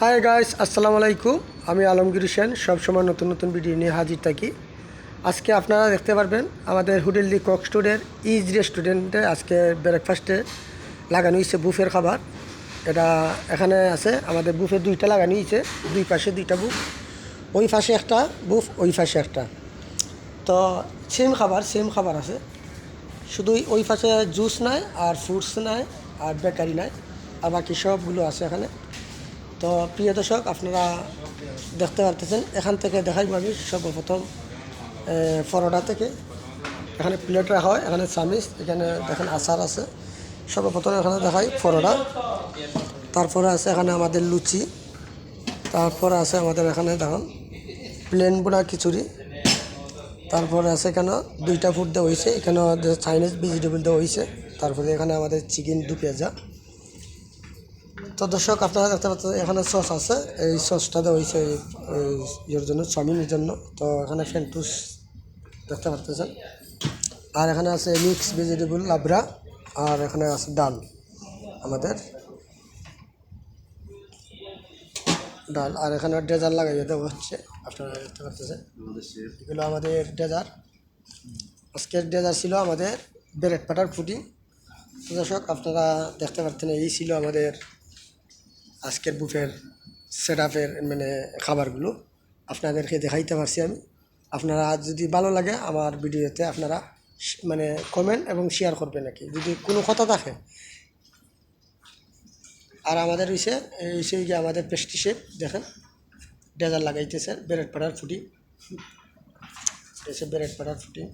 Hi guys, আসসালামু আলাইকুম। আমি আলমগীর হোসেন, সবসময় নতুন নতুন ভিডিও নিয়ে হাজির থাকি। আজকে আপনারা দেখতে পারবেন আমাদের হোটেল দি কক স্টোরের ইজ রেস্টুরেন্টে আজকে ব্রেকফাস্টে লাগানো হয়েছে বুফের খাবার। এটা এখানে আছে আমাদের বুফে দুইটা লাগানো হয়েছে, দুই পাশে দুইটা বুফ, ওই পাশে একটা বুফ, ওই পাশে একটা। তো সেম খাবার আছে, শুধু ওই পাশে জুস নাই আর ফ্রুটস নাই আর বেকারি নাই, আর বাকি সবগুলো আছে এখানে। তো প্রিয় দর্শক, আপনারা দেখতে পারতেছেন, এখান থেকে দেখাইব আমি সর্বপ্রথম পরোটা থেকে। এখানে প্লেট রাখা হয়, এখানে চামিচ, এখানে দেখেন আচার আছে। সর্বপ্রথম এখানে দেখাই পরোটা, তারপরে আছে এখানে আমাদের লুচি, তারপরে আছে আমাদের এখানে দেখুন প্লেন বোনা খিচুড়ি, তারপরে আছে এখানে দুইটা ফুড দেওয়া হয়েছে, এখানে চাইনিজ ভেজিটেবল দেওয়া হয়েছে, তারপরে এখানে আমাদের চিকেন দু পেঁয়াজা। তো দর্শক, আপনারা দেখতে পাচ্ছেন এখানে সস আছে, এই সসটা দেওয়া হয়েছে ইয়ের জন্য, চাউমিনের জন্য। তো এখানে ফেন্টুস দেখতে পাচ্ছেন, আর এখানে আছে মিক্স ভেজিটেবল লাবড়া, আর এখানে আছে ডাল, আমাদের ডাল, আর এখানে ডেজার লাগাইয়ে দেওয়া হচ্ছে, আপনারা দেখতে পাচ্ছেন। এগুলো আমাদের ডেজার, আজকের ডেজার ছিল আমাদের ব্রেড বাটার পুডিং। তো দর্শক, আপনারা দেখতে পাচ্ছেন এই ছিল আমাদের আজকের বুফের সেট আপের মানে খাবারগুলো আপনাদেরকে দেখাইতে পারছি আমি। আপনারা যদি ভালো লাগে আমার ভিডিওতে, আপনারা মানে কমেন্ট এবং শেয়ার করবেন নাকি যদি কোনো কথা থাকে। আর আমাদের হইছে গিয়ে আমাদের পেস্ট্রি শেপ, দেখেন ডেজার লাগাইতেছে ব্রেড বাটার পুডিং, এসে ব্রেড বাটার পুডিং।